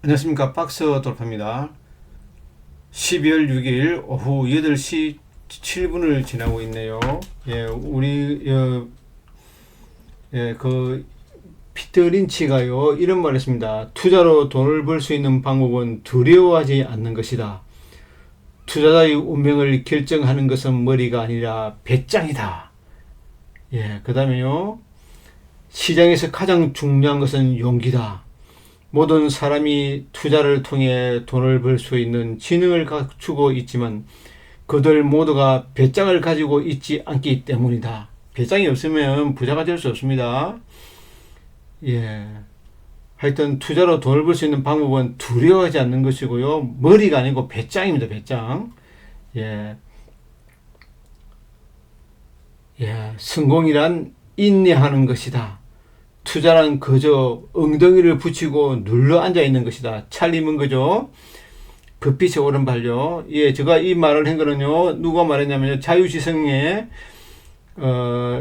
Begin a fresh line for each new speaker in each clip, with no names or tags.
안녕하십니까. 박스 돌파입니다. 12월 6일 오후 8시 7분을 지나고 있네요. 피터 린치가요, 이런 말 했습니다. 투자로 돈을 벌 수 있는 방법은 두려워하지 않는 것이다. 투자자의 운명을 결정하는 것은 머리가 아니라 배짱이다. 그 다음에요, 시장에서 가장 중요한 것은 용기다. 모든 사람이 투자를 통해 돈을 벌 수 있는 지능을 갖추고 있지만 그들 모두가 배짱을 가지고 있지 않기 때문이다. 배짱이 없으면 부자가 될 수 없습니다. 하여튼 투자로 돈을 벌 수 있는 방법은 두려워하지 않는 것이고요. 머리가 아니고 배짱입니다. 배짱. 성공이란 인내하는 것이다. 투자란 그저 엉덩이를 붙이고 눌러 앉아 있는 것이다. 찰리 문거죠. 버핏의 오른발요. 제가 이 말을 한 거는요, 누가 말했냐면요,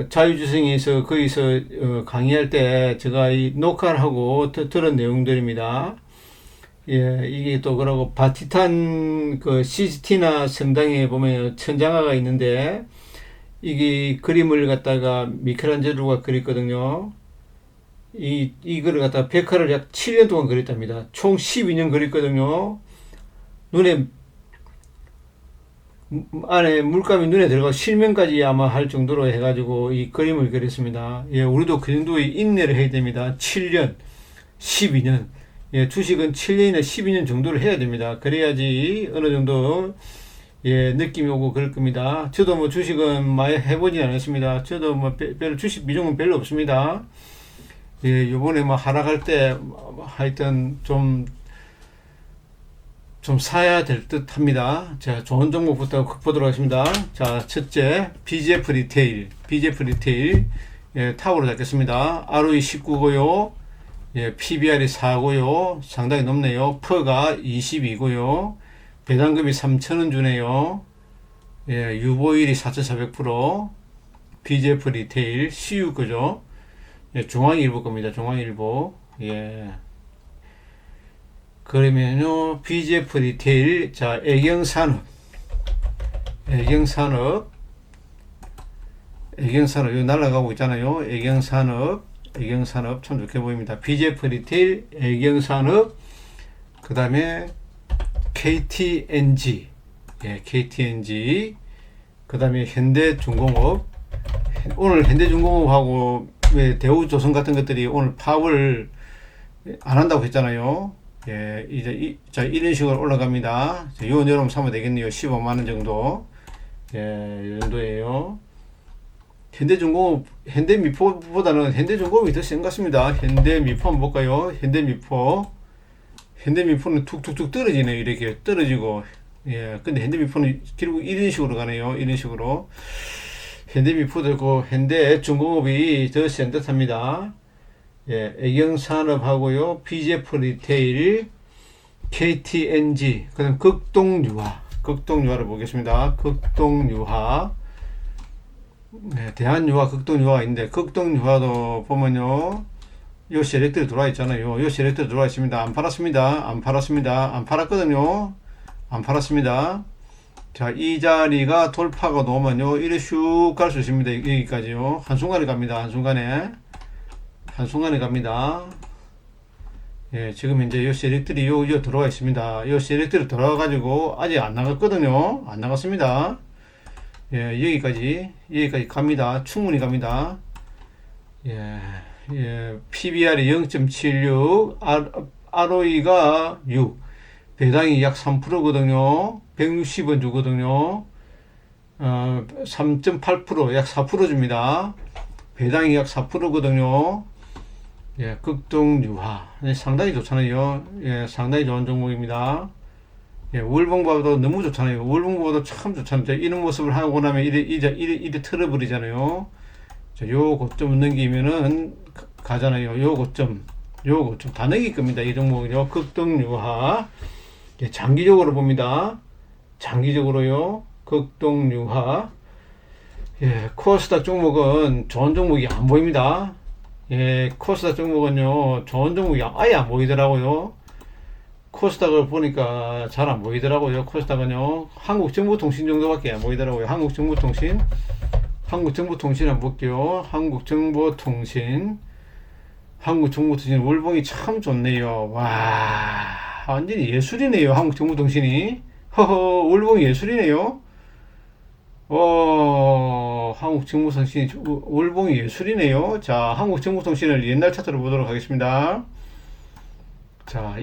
자유지성에서 거기서 강의할 때 제가 이 녹화를 하고 들은 내용들입니다. 이게 또 그러고 바티탄 그 시스티나 성당에 보면 천장화가 있는데 이게 그림을 갖다가 미켈란젤로가 그렸거든요. 이거를 갖다가 백화를 약 7년 동안 그렸답니다. 총 12년 그렸거든요. 안에 물감이 눈에 들어가 실명까지 아마 할 정도로 해가지고 이 그림을 그렸습니다. 우리도 그 정도의 인내를 해야 됩니다. 7년, 12년. 주식은 7년이나 12년 정도를 해야 됩니다. 그래야지 어느 정도 느낌이 오고 그럴 겁니다. 저도 뭐 주식은 많이 해보진 않았습니다. 저도 뭐 별로 주식 비중은 별로 없습니다. 요번에 뭐 하락할 때 하여튼 좀 사야 될 듯 합니다. 자, 좋은 종목부터 보도록 하겠습니다. 자, 첫째, BGF 리테일. 타워로 잡겠습니다. ROE 19고요. PBR이 4고요. 상당히 높네요. 퍼가 22고요. 배당금이 3,000원 주네요. 유보율이 4,400%. BGF 리테일, CU 거죠. 중앙일보 겁니다. 중앙일보. 그러면요, BGF 리테일, 자, 애경산업, 이거 날아가고 있잖아요. 애경산업 참 좋게 보입니다. BGF 리테일, 애경산업, 그 다음에 KTNG, 그 다음에 현대중공업. 오늘 현대중공업하고 왜 대우조선 같은 것들이 오늘 파업을 안 한다고 했잖아요. 자, 이런 식으로 올라갑니다. 요원 여러분 사면 되겠네요. 15만원 정도. 이 정도예요. 현대중공업, 현대미포보다는 현대중공업이 더 센 것 같습니다. 현대미포 한번 볼까요? 현대미포는 툭툭툭 떨어지네요. 이렇게 떨어지고. 근데 현대미포는 결국 이런 식으로 가네요. 이런 식으로. 현대미포도 있고, 현대중공업이 더 센 듯 합니다. 애경산업하고요, BGF 리테일, KTNG, 그 다음 극동유화를 보겠습니다. 극동유화. 대한유화, 극동유화가 있는데, 극동유화도 보면요, 요 세력들이 들어와 있잖아요. 요 세력들이 들어와 있습니다. 안 팔았습니다. 안 팔았거든요. 안 팔았습니다. 자, 이 자리가 돌파가 나오면요, 이래 슉 갈 수 있습니다. 여기까지요. 한순간에 갑니다. 한순간에 갑니다. 지금 이제 요 세력들이 요 들어와 있습니다. 요 세력들이 들어와가지고 아직 안 나갔거든요. 안 나갔습니다. 여기까지 갑니다. 충분히 갑니다. PBR이 0.76, ROE가 6, 배당이 약 3%거든요. 160원 주거든요. 3.8%, 약 4% 줍니다. 배당이 약 4%거든요. 극동유화. 상당히 좋잖아요. 상당히 좋은 종목입니다. 월봉보다도 너무 좋잖아요. 월봉보다도 참 좋잖아요. 이런 모습을 하고 나면 이래 틀어버리잖아요. 자, 요 고점을 넘기면은 가잖아요. 요 고점 다 넘길 겁니다. 이 종목은요. 극동유화. 장기적으로 봅니다. 장기적으로요. 극동유화. 코스닥 종목은 좋은 종목이 안 보입니다. 코스닥 종목은요, 좋은 종목이 아예 안 보이더라고요. 코스닥을 보니까 잘 안 보이더라고요. 코스닥은요. 한국정보통신 정도밖에 안 보이더라고요. 한국정보통신 한번 볼게요. 한국정보통신 월봉이 참 좋네요. 와, 완전히 예술이네요. 한국정보통신이. 허허, 월봉이 예술이네요. 한국정보통신 월봉이 예술이네요. 자, 한국정보통신을 옛날 차트로 보도록 하겠습니다. 자,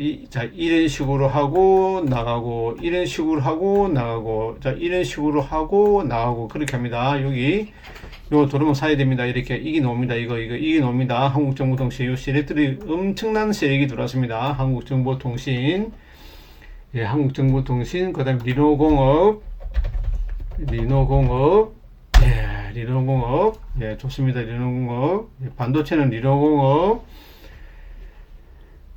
이런 식으로 하고 나가고, 이런 식으로 하고 나가고, 자, 이런 식으로 하고 나가고, 그렇게 합니다. 여기, 요 도로만 사야 됩니다. 이렇게, 이게 나옵니다. 이게 나옵니다. 한국정보통신, 요 세력들이 엄청난 세력이 들어왔습니다. 한국정보통신, 예, 한국정보통신, 그 다음에 리노공업, 예, 좋습니다. 리노공업, 예, 반도체는 리노공업,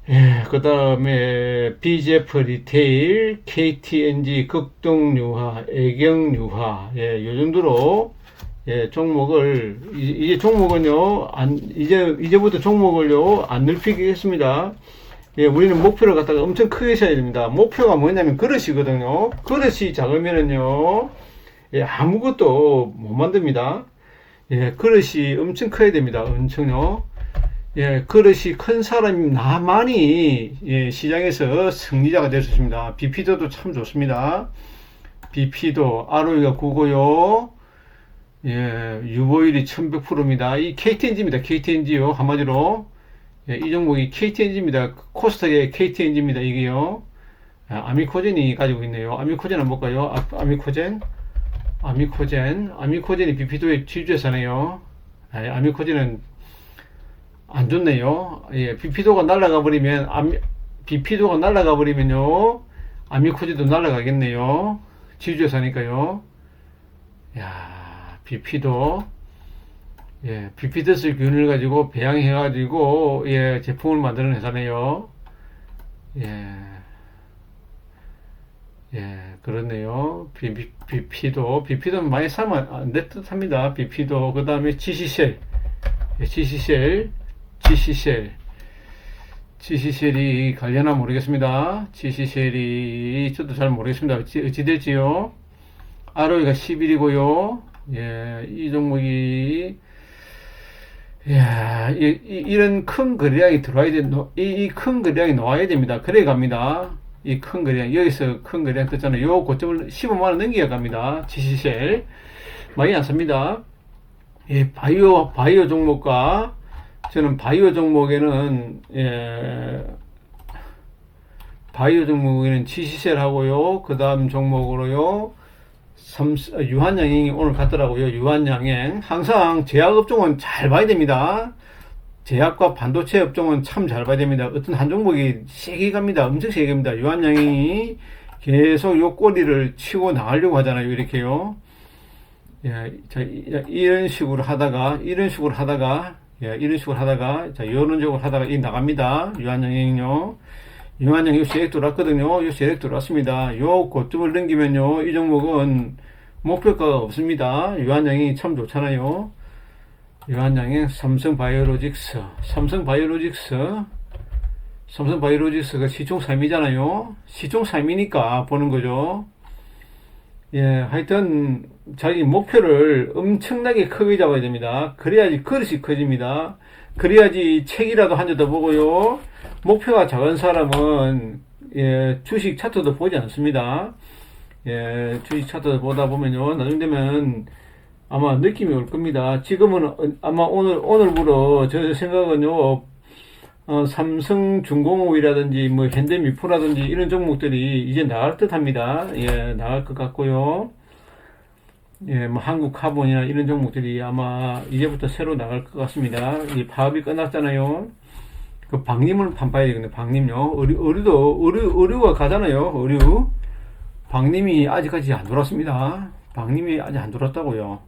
예, 그 다음에 BGF 리테일, KTNG 극동유화, 애경유화, 예, 요 정도로, 예, 종목을, 이제 종목은요, 이제부터 종목을요, 안 넓히겠습니다. 예, 우리는 목표를 갖다가 엄청 크게 세야 됩니다. 목표가 뭐냐면 그릇이거든요. 그릇이 작으면은요, 예, 아무것도 못 만듭니다. 예, 그릇이 엄청 커야 됩니다. 엄청요. 예, 그릇이 큰 사람이 나만이, 예, 시장에서 승리자가 될 수 있습니다. 비피도도 참 좋습니다. 비피도, ROE가 9고요. 예, 유보율이 1100%입니다. 이 KTNG입니다. KTNG요. 한마디로. 예, 이 종목이 KTNG입니다. 코스닥의 KTNG입니다. 이게요. 아미코젠이 가지고 있네요. 아미코젠 한번 볼까요? 아미코젠이 비피도의 지주회사네요. 예, 아미코젠은 안 좋네요. 예, 비피도가 날아가 버리면요, 아미코지도 날아가겠네요. 지주회사니까요. 야, 비피도, 예, 비피더스 균을 가지고 배양해가지고, 예, 제품을 만드는 회사네요. 예, 그렇네요. 비피도 많이 사면 안 될 듯 합니다. 비피도, 그 다음에 GC셀, GC셀이 관련하 모르겠습니다. GC셀이 저도 잘 모르겠습니다. 어찌 될지요. ROE가 11이고요. 예, 이 종목이, 야, 이런 큰 거래량이 들어와야 돼. 이 큰 거래량이 나와야 됩니다. 그래 갑니다. 이 큰 거래량, 여기서 큰 거래량 떴잖아요. 요 고점을 15만원 넘겨야 갑니다. GC셀. 많이 안 삽니다. 예, 바이오 종목과, 저는 바이오 종목에는, 예, GC셀 하고요. 그 다음 종목으로요, 유한양행이 오늘 갔더라고요. 유한양행. 항상 제약업종은 잘 봐야 됩니다. 제약과 반도체 업종은 참 잘 봐야 됩니다. 어떤 한 종목이 세게 갑니다. 엄청 세게 갑니다. 유한양행이 계속 요 꼬리를 치고 나가려고 하잖아요. 이렇게요. 예, 자, 이런 식으로 하다가, 자, 이런 식으로 하다가, 이 나갑니다. 유한양행요. 유한양행 세력 들어왔거든요. 요 세력 들어왔습니다. 요 고점을 넘기면요, 이 종목은 목표가가 없습니다. 유한양행이 참 좋잖아요. 유한양행, 삼성바이오로직스가 시총 3위잖아요. 시총 3위니까 보는 거죠. 예, 하여튼, 자기 목표를 엄청나게 크게 잡아야 됩니다. 그래야지 그릇이 커집니다. 그래야지 책이라도 한 점 더 보고요. 목표가 작은 사람은, 예, 주식 차트도 보지 않습니다. 예, 주식 차트도 보다 보면요, 나중 되면 아마 느낌이 올 겁니다. 지금은 아마 오늘부로 저 생각은요, 삼성중공업이라든지 뭐 현대미포라든지 이런 종목들이 이제 나갈 듯 합니다. 예, 나갈 것 같고요. 예, 뭐 한국카본이나 이런 종목들이 아마 이제부터 새로 나갈 것 같습니다. 이 파업이 끝났잖아요. 그 방림을 판봐야 되겠네. 방림요. 의류가 가잖아요. 의류. 방림이 아직까지 안 돌았습니다. 방림이 아직 안 돌았다고요.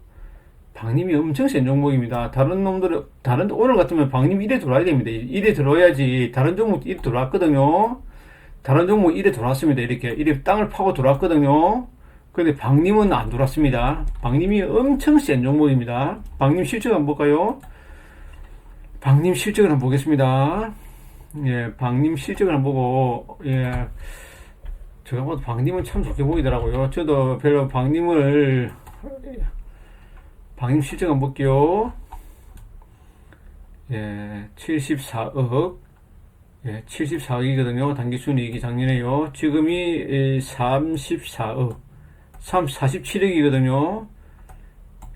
방림이 엄청 센 종목입니다. 오늘 같으면 방림이 1에 들어와야 됩니다. 1에 들어와야지. 다른 종목 1에 들어왔거든요. 다른 종목 1에 들어왔습니다. 이렇게 땅을 파고 들어왔거든요. 근데 방림은 안 돌았습니다. 방림이 엄청 센 종목입니다. 방림 실적 한번 볼까요? 방림 실적을 한번 보겠습니다. 예, 박님 실적을 보고, 예, 제가 봐도 박님은 참 좋게 보이더라고요. 저도 별로 박님 실적 한번 볼게요. 예, 74억. 예, 74억이거든요. 단기순이익이 작년에요. 지금이 34억. 47억이거든요.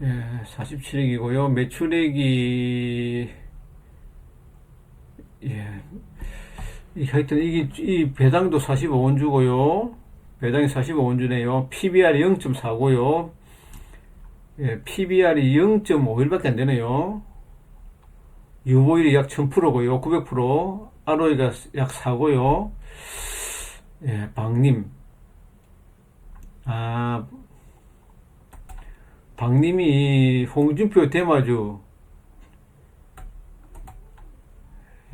예, 47억이고요. 매출액이, 예, 하여튼 이 배당도 45원 주고요. 배당이 45원 주네요. PBR이 0.4고요. 예, PBR이 0.51밖에 안 되네요. 유보율이 약 1000%고요. 900%. ROE가 약 4고요. 예, 박님. 아, 박님이 홍준표 대마주.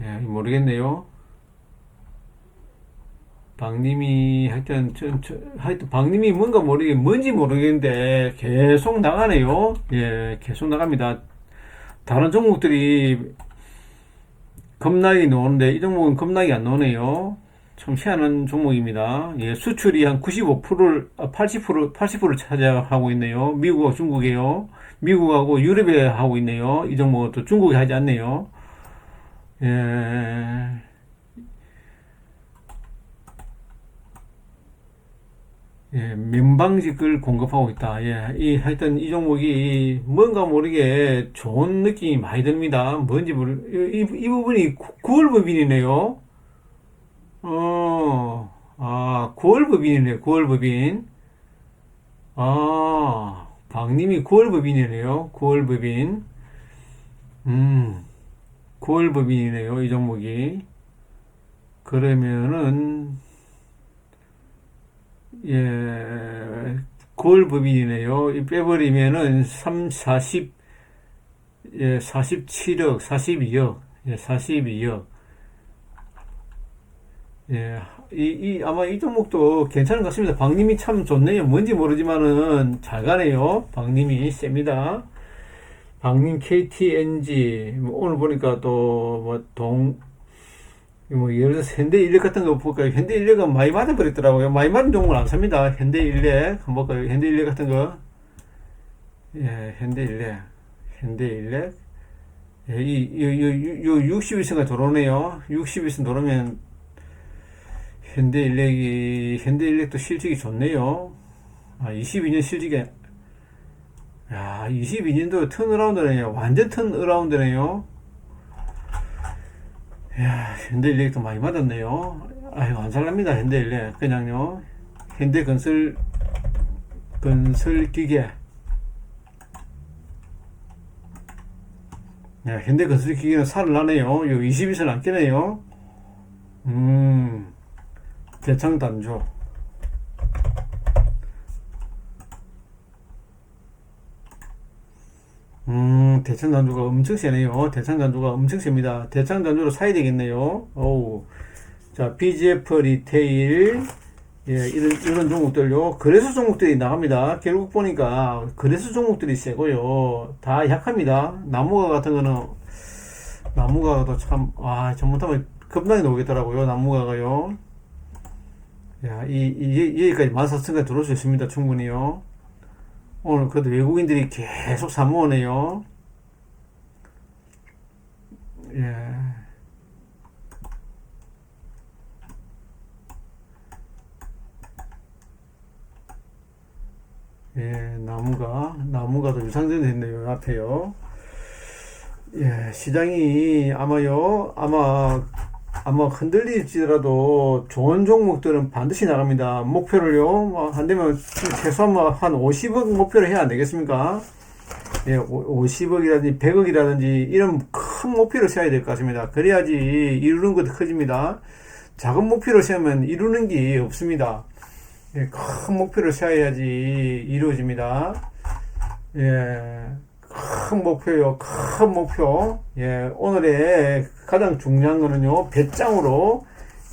예, 모르겠네요. 박님이 하여튼 박님이 뭔지 모르겠는데 계속 나가네요. 예, 계속 나갑니다. 다른 종목들이 겁나게 나오는데 이 종목은 겁나게 안 나오네요. 참 희한한 종목입니다. 예, 수출이 한 95%를 80%를 차지하고 있네요. 미국하고 중국이에요. 미국하고 유럽에 하고 있네요. 이 종목은 또 중국에 하지 않네요. 예. 예, 면방직을 공급하고 있다. 예, 하여튼 이 종목이 뭔가 모르게 좋은 느낌이 많이 듭니다. 이 부분이 9월 법인이네요. 9월 법인이네요. 9월 법인. 박님이 9월 법인이네요. 9월 법인. 9월 법인이네요. 이 종목이. 그러면은, 예, 9월 법인이네요. 빼버리면은 47억, 42억, 예, 42억. 예, 아마 이 종목도 괜찮은 것 같습니다. 박님이 참 좋네요. 뭔지 모르지만은 잘 가네요. 박님이 셉니다. 박님 KTNG, 오늘 보니까 또, 예를 들어서 현대인력 같은 거 볼까요? 현대인력은 많이 맞아버렸더라고요. 많이 맞은 종목은 안 삽니다. 현대인력, 한번 볼까요? 현대인력 같은 거. 예, 현대인력. 예, 60일선가 들어오네요. 60일선 들어오면, 현대인력도 실적이 좋네요. 22년 실적이, 22년도 턴어라운드네요. 완전 턴어라운드네요. 야, 현대인력도 많이 맞았네요. 아유, 안 살랍니다, 현대인력. 그냥요. 건설기계. 야, 현대건설기계는 살을 나네요. 요 22선 안 깨네요. 대창단조. 대창단조가 엄청 세네요. 대창단조가 엄청 셉니다. 대창단조로 사야 되겠네요. 어우. 자, BGF 리테일. 예, 이런 종목들요. 거래소 종목들이 나갑니다. 결국 보니까 거래소 종목들이 세고요. 다 약합니다. 나무가 같은 거는, 나무가도 참, 잘못하면 겁나게 나오겠더라고요. 나무가가요. 야, 여기까지 14,000까지 들어올 수 있습니다. 충분히요. 오늘 그래도 외국인들이 계속 사모으네요. 예. 예, 나무가 더 유상증 됐네요. 앞에요. 예, 시장이 아마 흔들릴지라도 좋은 종목들은 반드시 나갑니다. 목표를요, 안 되면 최소한 한 50억 목표를 해야 안 되겠습니까? 예, 50억이라든지 100억이라든지 이런 큰 목표를 세워야 될 것 같습니다. 그래야지 이루는 것도 커집니다. 작은 목표를 세우면 이루는 게 없습니다. 예, 큰 목표를 세워야지 이루어집니다. 예, 큰 목표요, 큰 목표. 예, 오늘의 가장 중요한 거는요, 배짱으로,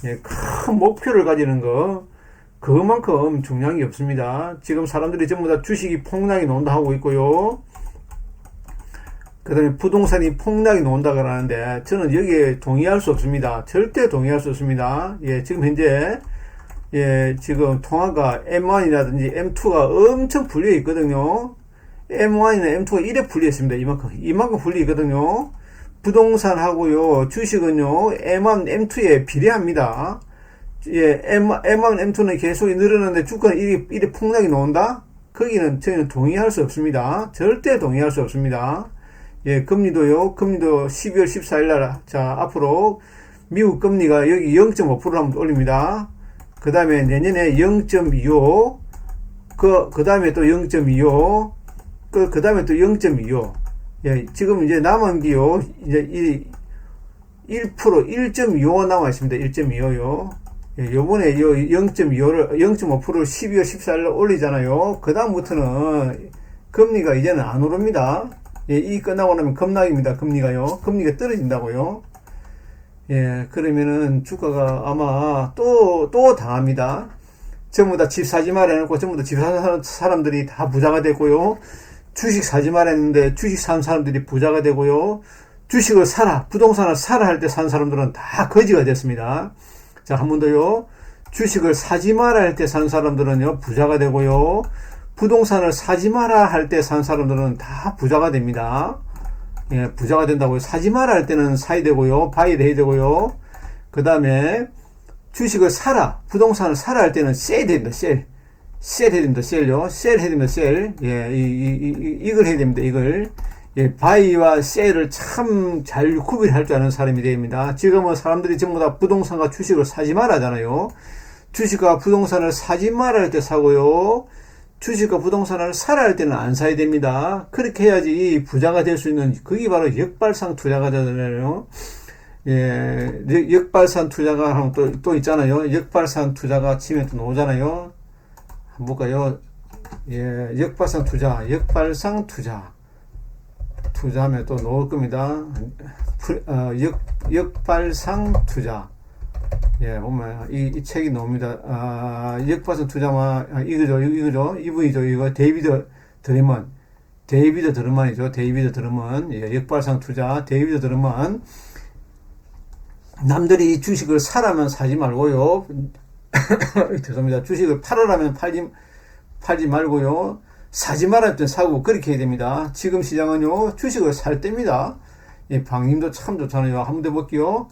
예, 큰 목표를 가지는 거, 그만큼 중요한 게 없습니다. 지금 사람들이 전부 다 주식이 폭락이 나온다 하고 있고요. 그 다음에 부동산이 폭락이 나온다 그러는데 저는 여기에 동의할 수 없습니다. 절대 동의할 수 없습니다. 예, 지금 현재 지금 통화가 M1이라든지 M2가 엄청 풀려 있거든요. M1이나 M2가 1에 풀려 있습니다. 이만큼 풀려 있거든요. 부동산하고요, 주식은요, M1, M2에 비례합니다. M1, M2는 계속 늘어나는데 주가는 1에 폭락이 나온다? 거기는 저희는 동의할 수 없습니다. 절대 동의할 수 없습니다. 금리도 12월 14일 날, 자, 앞으로 미국 금리가 여기 0.5%를 한번 올립니다. 그 다음에 내년에 0.25, 그 다음에 또 0.25, 그 다음에 또 0.25. 지금 이제 남은 기요, 이제 1%, 1.25 남아 있습니다. 1.25요. 요번에 0.5%를 12월 14일에 올리잖아요. 그 다음부터는 금리가 이제는 안 오릅니다. 이 끝나고 나면 급락입니다. 금리가요. 금리가 떨어진다고요. 그러면은 주가가 아마 또 당합니다. 전부 다 집 사지 말아 해놓고 전부 다 집 사는 사람들이 다 부자가 되고요. 주식 사지 말아 했는데 주식 산 사람들이 부자가 되고요. 주식을 사라, 부동산을 사라 할 때 산 사람들은 다 거지가 됐습니다. 자, 한 번 더요. 주식을 사지 마라 할 때 산 사람들은요, 부자가 되고요. 부동산을 사지 마라 할 때 산 사람들은 다 부자가 됩니다. 부자가 된다고요. 사지 마라 할 때는 사야 되고요. 봐야 되고요. 그 다음에 주식을 사라, 부동산을 사라 할 때는 셀 됩니다. 셀 해야 됩니다. 셀요. 셀 해야 됩니다. 셀. 이걸 해야 됩니다. 이걸. 바이와 셀을 참 잘 구별할 줄 아는 사람이 됩니다. 지금은 사람들이 전부 다 부동산과 주식을 사지 마라 하잖아요. 주식과 부동산을 사지 마라 할 때 사고요. 주식과 부동산을 사라 할 때는 안 사야 됩니다. 그렇게 해야지 부자가 될 수 있는, 그게 바로 역발상 투자가 되잖아요. 역발상 투자가 하면 또 있잖아요. 역발상 투자가 치면 또 나오잖아요. 한번 볼까요? 역발상 투자. 투자하면 또 나올 겁니다. 역발상 투자. 보면, 이 책이 나옵니다. 역발상 투자만, 이거죠. 이분이죠. 이거, 데이비드 드러먼이죠. 데이비드 드러먼. 역발상 투자. 데이비드 드러먼. 남들이 주식을 사라면 사지 말고요. 죄송합니다. 주식을 팔으라면 팔지 말고요. 사지 말할 땐 사고, 그렇게 해야 됩니다. 지금 시장은요, 주식을 살 때입니다. 방님도 참 좋잖아요. 한번 더 볼게요.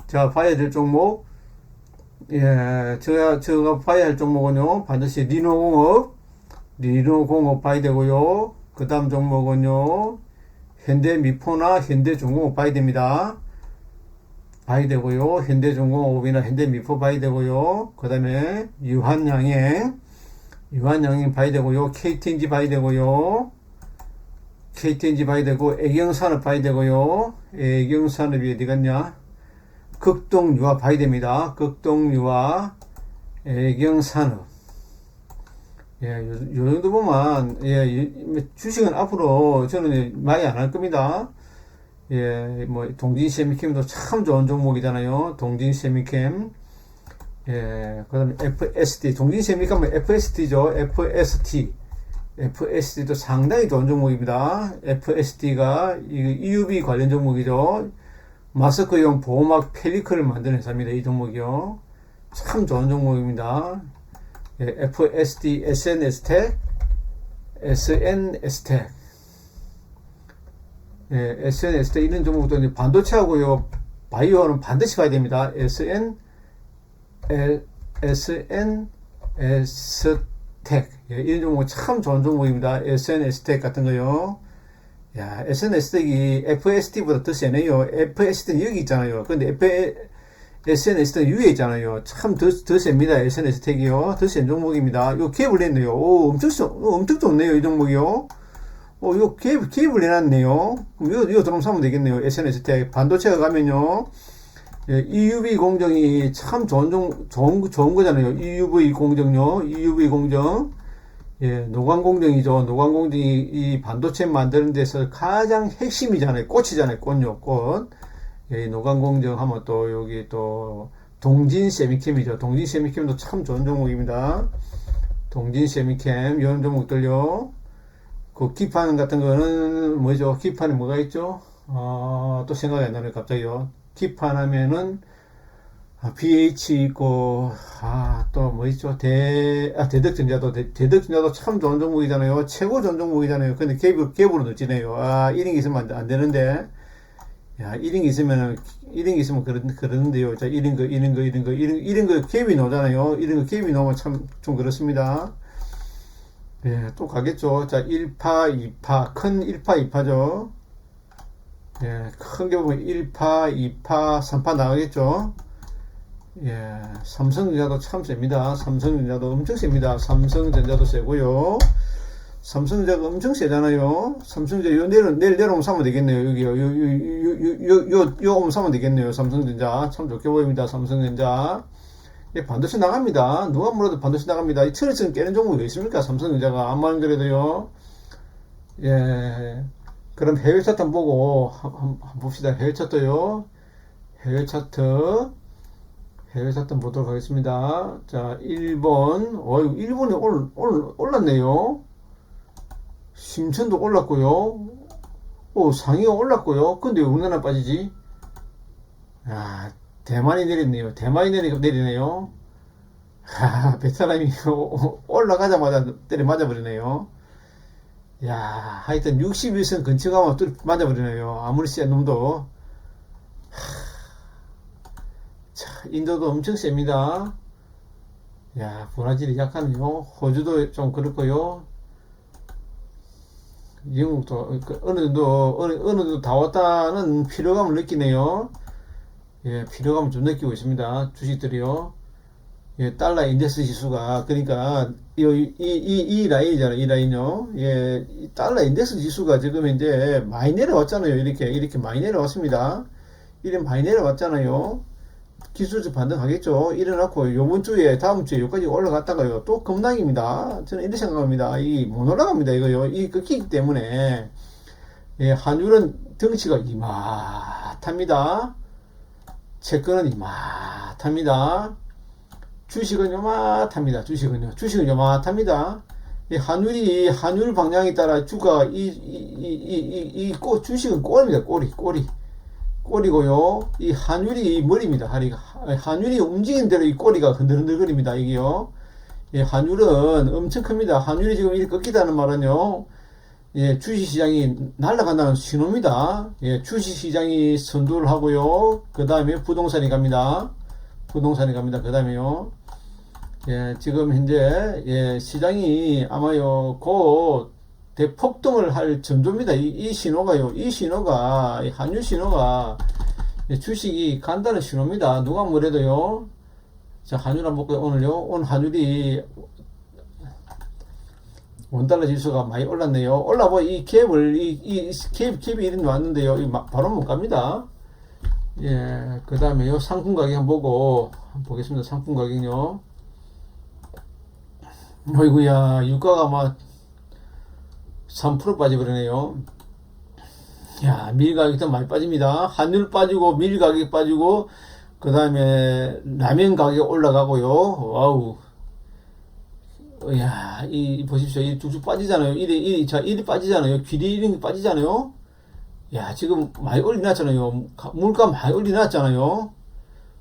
자, 봐야 될 종목. 제가 봐야 할 종목은요, 반드시 리노공업 봐야 되고요. 그 다음 종목은요, 현대미포나 현대중공업 봐야 됩니다. 봐야 되고요. 현대중공업이나 현대미포 봐야 되고요. 그 다음에 유한양행 봐야 되고요. KTNG 봐야 되고요. 애경산업 봐야 되고요. 애경산업이 어디 갔냐? 극동유화 봐야 됩니다. 극동유화, 애경산업. 요 정도 보면, 주식은 앞으로 저는 많이 안 할 겁니다. 동진세미캠도 참 좋은 종목이잖아요. 동진세미캠. 그 다음에 FSD, 동진세미캠은 FSD죠. FSD도 상당히 좋은 종목입니다. FSD가 EUV 관련 종목이죠. 마스크용 보호막 펠리클을 만드는 회사입니다. 이 종목이요. 참 좋은 종목입니다. FSD, SNS텍. SNS텍 이런 종목도 이제 반도체하고요. 바이오는 반드시 봐야 됩니다. SNS텍. 이런 종목 참 좋은 종목입니다. SNS텍 같은 거요. SNS텍이 FSD보다 더 세네요. FSD는 여기 있잖아요. 근데 SNS텍은 위에 있잖아요. 참 더 셉니다. SNS텍이요. 더 센 종목입니다. 이거 기업을 냈네요. 엄청 좋네요. 이 종목이요. 이거 기업을 내놨네요. 그럼 이거 들어오면 사면 되겠네요. SNS텍. 반도체가 가면요. EUV 공정이 참 좋은 거잖아요. EUV 공정요. EUV 공정. 노광 공정이죠. 노광 공정이 이 반도체 만드는 데서 가장 핵심이잖아요. 꽃이잖아요. 꽃. 노광 공정 하면 또 여기 또 동진 세미캠이죠. 동진 세미캠도 참 좋은 종목입니다. 동진 세미캠 이런 종목들요. 그 기판 같은 거는 뭐죠? 기판에 뭐가 있죠? 또 생각이 안 나네요, 갑자기요. 기판 하면은 BH 있고, 또 뭐 있죠? 대덕전자도, 대덕전자도 참 좋은 종목이잖아요. 최고 좋은 종목이잖아요. 근데 갭으로 늦지네요. 이런 게 있으면 안 되는데. 야, 이런 게 있으면 그러는데요. 자, 이런 거 갭이 나오잖아요. 이런 거 갭이 나오면 참 좀 그렇습니다. 예, 또 가겠죠. 자, 1파, 2파, 큰 1파, 2파죠. 예, 큰 게 보면 1파, 2파, 3파 나가겠죠. 예, 삼성전자도 참 셉니다. 삼성전자도 엄청 셉니다. 삼성전자도 세고요. 삼성전자가 엄청 세잖아요. 삼성전자 내일 내려오면 사면 되겠네요. 여기요. 요 오면 사면 되겠네요. 삼성전자. 참 좋게 보입니다. 삼성전자. 예, 반드시 나갑니다. 누가 물어도 반드시 나갑니다. 이 트레이스는 깨는 종목이 왜 있습니까? 삼성전자가. 암만 그래도요. 예. 그럼 해외 차트 한번 보고, 한번 봅시다. 해외 차트요. 해외 차트 한번 보도록 하겠습니다. 자, 일본. 일본이 올랐네요. 심천도 올랐고요. 상해가 올랐고요. 근데 왜 우리나라 빠지지? 대만이 내렸네요. 내리네요. 베트남이 올라가자마자 때려 맞아버리네요. 야, 하여튼 61선 근처 가면 또 맞아버리네요. 아무리 센 놈도. 자, 인도도 엄청 셉니다. 야, 브라질이 약하네요. 호주도 좀 그렇고요. 영국도 어느 정도 다 왔다는 피로감을 느끼네요. 예, 피로감을 좀 느끼고 있습니다. 주식들이요. 예, 달러 인덱스 지수가, 그러니까, 이 라인이잖아요. 이 라인요. 예, 이 달러 인덱스 지수가 지금 이제 많이 내려왔잖아요. 이렇게 많이 내려왔습니다. 이래 많이 내려왔잖아요. 기술적 반등하겠죠. 일어났고, 다음 주에 여기까지 올라갔다가요. 또 급락입니다. 저는 이렇게 생각합니다. 못 올라갑니다. 이거요. 끊기기 때문에. 예, 환율은 덩치가 이마탑니다. 채권은 이마탑니다. 주식은 요마탑니다. 주식은 요마탑니다. 이 환율 방향에 따라 주식은 꼬리입니다. 꼬리고요. 이 환율이 머리입니다. 환율이 움직이는 대로 이 꼬리가 흔들흔들거립니다. 이게요. 예, 환율은 엄청 큽니다. 환율이 지금 이렇게 꺾이다는 말은요. 예, 주식시장이 날아간다는 신호입니다. 예, 주식시장이 선두를 하고요. 그 다음에 부동산이 갑니다. 그 다음에요. 예, 지금 현재, 예, 시장이 아마요, 곧 대폭등을 할 전조입니다. 이 신호가요. 이 환율 신호가 주식이 간다는 신호입니다. 누가 뭐래도요. 자, 환율 한번 볼까요? 오늘 환율이 원달러 지수가 많이 올랐네요. 올라보 이 캡이 이리 왔는데요. 바로 못 갑니다. 예, 그 다음에요. 상품 가격 한번 보겠습니다. 상품 가격요. 어이구야, 유가가 막 3% 빠져버리네요. 야, 밀 가격도 많이 빠집니다. 환율 빠지고, 밀 가격 빠지고, 그 다음에 라면 가격 올라가고요. 와우. 야, 보십시오. 쭉쭉 빠지잖아요. 일이 빠지잖아요. 귀리 이런 게 빠지잖아요. 야, 지금 많이 올려놨잖아요. 물가 많이 올려놨잖아요.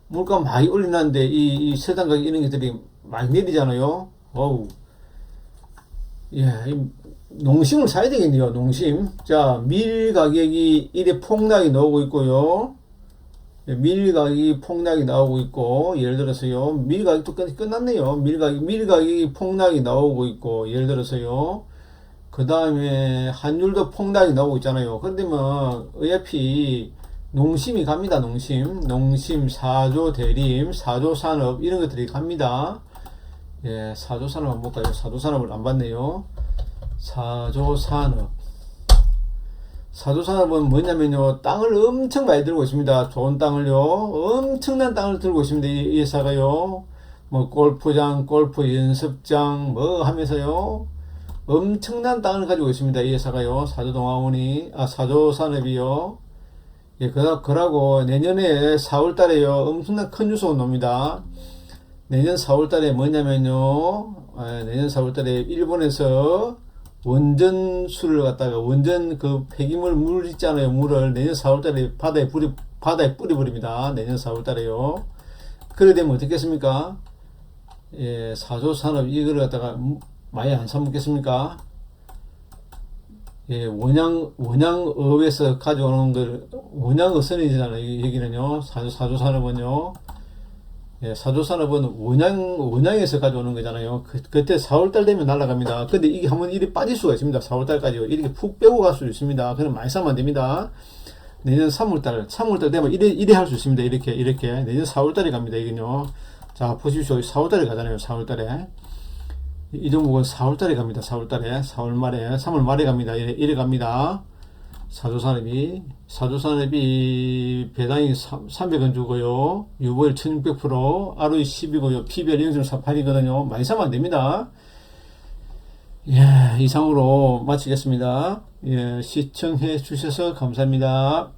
물가 많이 올려놨는데, 이 세상 가격 이런 것들이 많이 내리잖아요. 어우. 예, 농심을 사야 되겠네요. 농심. 자, 밀 가격이 이래 폭락이 나오고 있고요. 밀 가격이 폭락이 나오고 있고, 예를 들어서요. 밀 가격도 끝났네요. 밀 가격이 폭락이 나오고 있고, 예를 들어서요. 그 다음에 환율도 폭락이 나오고 있잖아요. 그런데 뭐, 어차피 농심이 갑니다. 농심, 사조 대림, 사조 산업, 이런 것들이 갑니다. 예, 사조 산업 한번 볼까요? 사조 산업을 안 봤네요. 사조 산업은 뭐냐면요, 땅을 엄청 많이 들고 있습니다. 좋은 땅을요, 엄청난 땅을 들고 있습니다. 이 회사가요, 뭐 골프장, 골프 연습장 뭐 하면서요, 엄청난 땅을 가지고 있습니다. 이 회사가요, 사조 산업이요. 예, 그러고 내년에 4월 달에요, 엄청난 큰 뉴스가 납니다. 내년 4월 달에 뭐냐면요, 내년 4월 달에 일본에서 원전 수를 갖다가 원전 그 폐기물 물 있잖아요. 물을 내년 4월달에 바다에 뿌려버립니다. 내년 4월달에요. 그래 되면 어떻겠습니까? 예, 사조산업 이걸 갖다가 많이 안 사먹겠습니까? 예, 원양업에서 가져오는 걸 원양어선이잖아요. 여기는요. 사조산업은요. 예, 사조산업은 원양에서 가져오는 거잖아요. 그때 4월달 되면 날아갑니다. 근데 이게 한번 이리 빠질 수가 있습니다. 4월달까지 이렇게 푹 빼고 갈 수 있습니다. 그럼 많이 사면 안 됩니다. 내년 3월달 되면 이래 할 수 있습니다. 이렇게 내년 4월달에 갑니다. 이건요. 자, 보십시오. 4월달에 가잖아요. 4월달에 이 종목은 4월달에 갑니다. 4월달에 4월 말에 3월 말에 갑니다. 이래 갑니다. 사조산업이 배당이 300원 주고요. 유보율 1600%, ROE 10이고요. PBR 0.48이거든요. 많이 사면 안 됩니다. 예, 이상으로 마치겠습니다. 예, 시청해 주셔서 감사합니다.